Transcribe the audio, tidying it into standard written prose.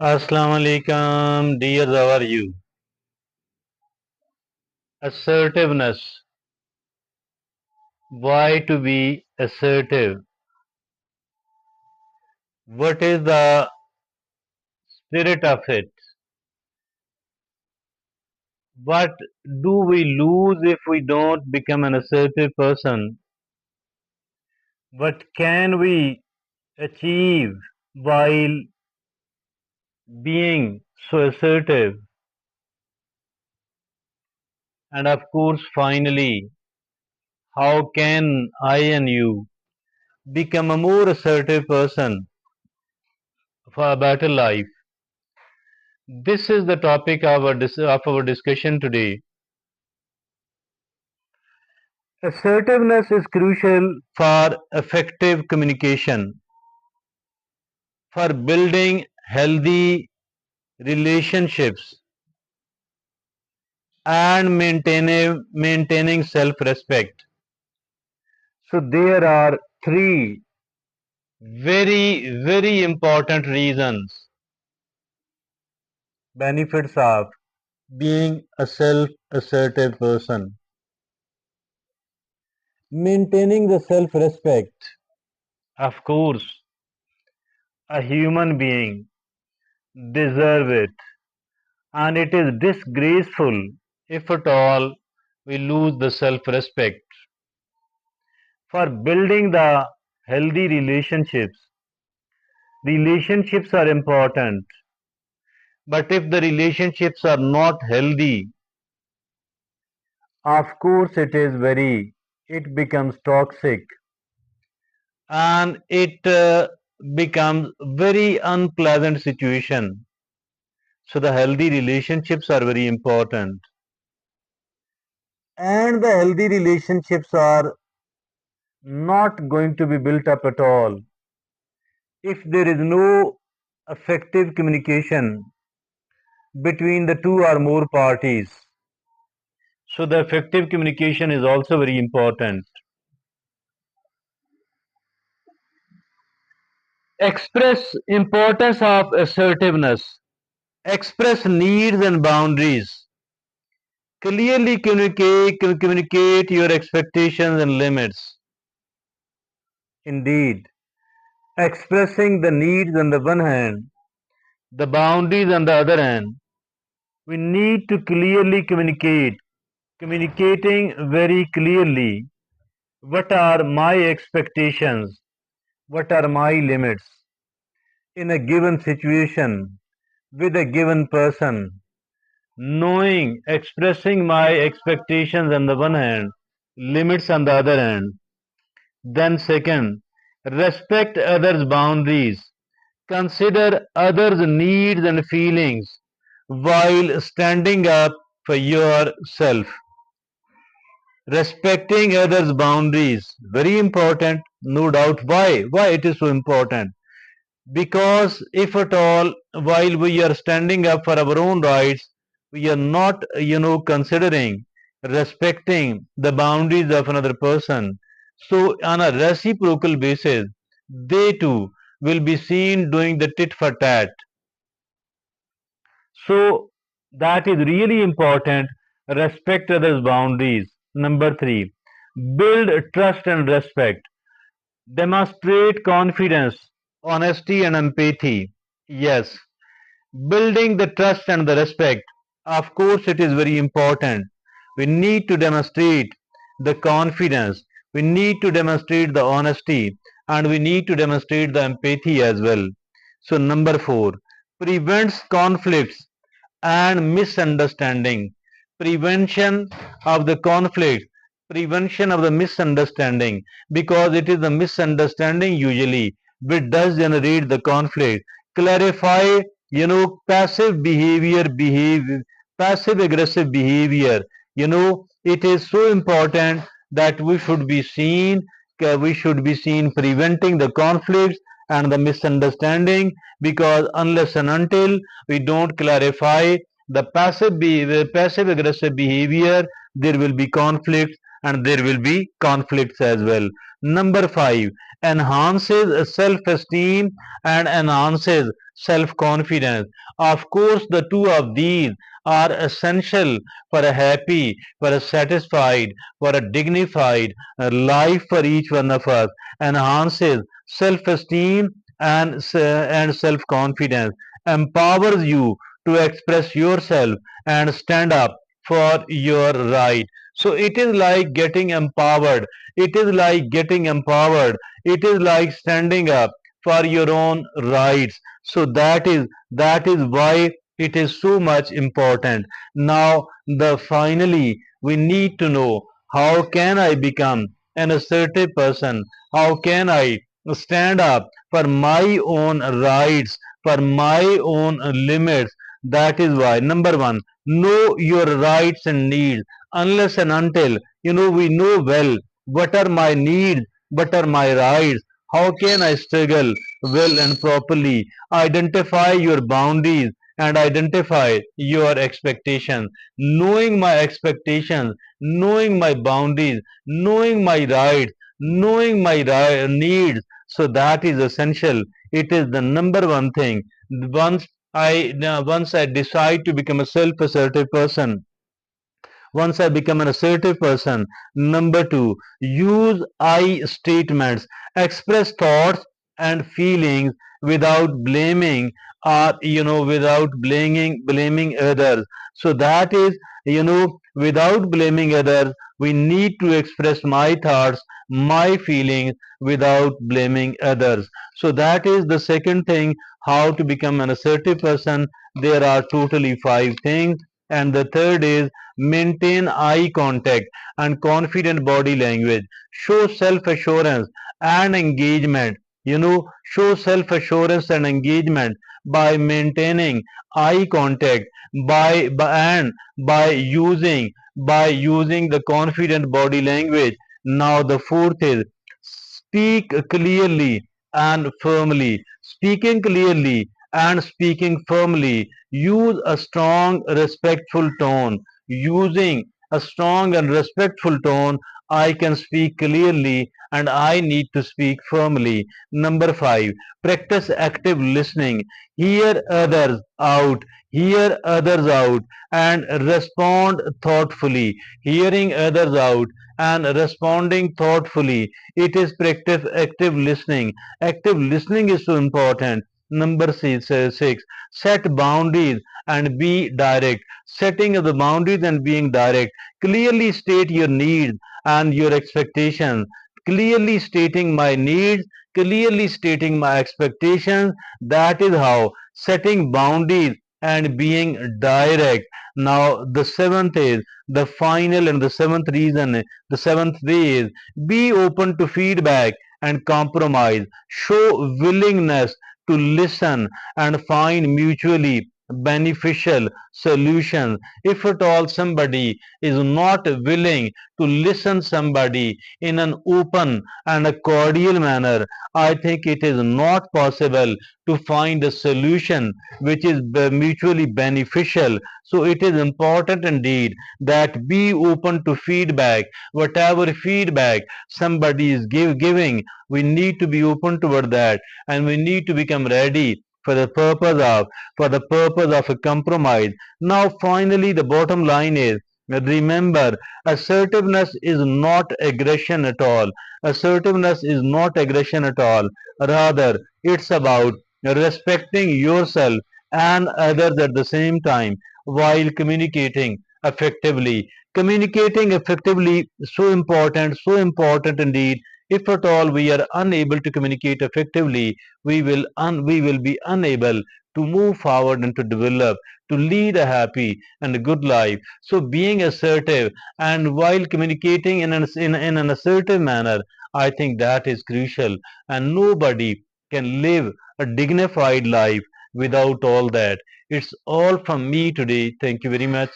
Assalamu alaikum, dears, how are you? Assertiveness. Why to be assertive? What is the spirit of it? What do we lose if we don't become an assertive person? What can we achieve while being so assertive? And of course, finally, how can I and you become a more assertive person for a better life? This is the topic of our discussion today. Assertiveness is crucial for effective communication, for building healthy relationships, and maintaining self-respect. So there are three very important reasons, benefits of being a self-assertive person. Maintaining the self-respect. Of course, a human being deserve it, and it is disgraceful if at all we lose the self-respect. For building the healthy relationships, relationships are important, but if the relationships are not healthy, of course it becomes toxic, and it becomes very unpleasant situation. So the healthy relationships are very important, and the healthy relationships are not going to be built up at all if there is no effective communication between the two or more parties. So the effective communication is also very important. Express importance of assertiveness. Express needs and boundaries. Clearly communicate your expectations and limits. Indeed, expressing the needs on the one hand, the boundaries on the other hand, we need to clearly communicate, communicating very clearly what are my expectations, what are my limits in a given situation with a given person, knowing, expressing my expectations on the one hand, limits on the other hand. Then, second, respect others' boundaries, consider others' needs and feelings while standing up for yourself. Respecting others' boundaries, very important, no doubt. Why it is so important? Because if at all, while we are standing up for our own rights, we are not, considering, respecting the boundaries of another person. So on a reciprocal basis, they too will be seen doing the tit for tat. So that is really important. Respect others' boundaries. Number three, build trust and respect. Demonstrate confidence, honesty, and empathy. Yes, building the trust and the respect. Of course, it is very important. We need to demonstrate the confidence, we need to demonstrate the honesty, and we need to demonstrate the empathy as well. So, number four, prevents conflicts and misunderstanding. Prevention of the conflict, prevention of the misunderstanding, because it is the misunderstanding usually which does generate the conflict. Clarify, passive passive aggressive behavior. It is so important that we should be seen preventing the conflicts and the misunderstanding, because unless and until we don't clarify the passive aggressive behavior, there will be conflicts, and there will be conflicts as well. Number 5, enhances self esteem and enhances self-confidence. Of course, the two of these are essential for a happy, for a satisfied, for a dignified life for each one of us. Enhances self-esteem and self-confidence, empowers you to express yourself and stand up for your right. So it is like getting empowered. It is like getting empowered. It is like standing up for your own rights. So that is why it is so much important. Now the finally we need to know, how can I become an assertive person? How can I stand up for my own rights, for my own limits? That is why, number one, know your rights and needs. Unless and until we know well what are my needs, what are my rights, how can I struggle well and properly? Identify your boundaries and identify your expectations. Knowing my expectations, knowing my boundaries, knowing my rights, knowing my needs. So that is essential. It is the number one thing. Once I decide to become a self-assertive person, once I become an assertive person. Number two, use I statements, express thoughts and feelings without blaming, or without blaming others. So that is, without blaming others, we need to express my thoughts, my feelings without blaming others. So that is the second thing, how to become an assertive person. There are totally five things. And the third is, maintain eye contact and confident body language. Show self-assurance and engagement. Show self-assurance and engagement by maintaining eye contact, and by using the confident body language. Now the fourth is, speak clearly and firmly. Speaking clearly and speaking firmly. Use a strong, respectful tone. Using a strong and respectful tone, I can speak clearly and I need to speak firmly. Number five, practice active listening. Hear others out. Hear others out and respond thoughtfully. Hearing others out and responding thoughtfully. It is practice active listening. Active listening is so important. Number six, set boundaries and be direct. Setting of the boundaries and being direct. Clearly state your needs and your expectations. Clearly stating my needs, clearly stating my expectations. That is how setting boundaries and being direct. Now, the seventh is the final and the seventh reason, the seventh way is, be open to feedback and compromise. Show willingness to listen and find mutually beneficial solutions. If at all somebody is not willing to listen somebody in an open and a cordial manner, I think it is not possible to find a solution which is mutually beneficial. So it is important indeed that be open to feedback. Whatever feedback somebody is giving, we need to be open toward that, and we need to become ready for the purpose of a compromise. Now, finally, the bottom line is, remember, assertiveness is not aggression at all. Assertiveness is not aggression at all. Rather, it's about respecting yourself and others at the same time while communicating effectively. Communicating effectively, so important indeed. If at all we are unable to communicate effectively, we will be unable to move forward and to develop, to lead a happy and a good life. So being assertive and while communicating in an assertive manner, I think that is crucial, and nobody can live a dignified life without all that. It's all from me today. Thank you very much.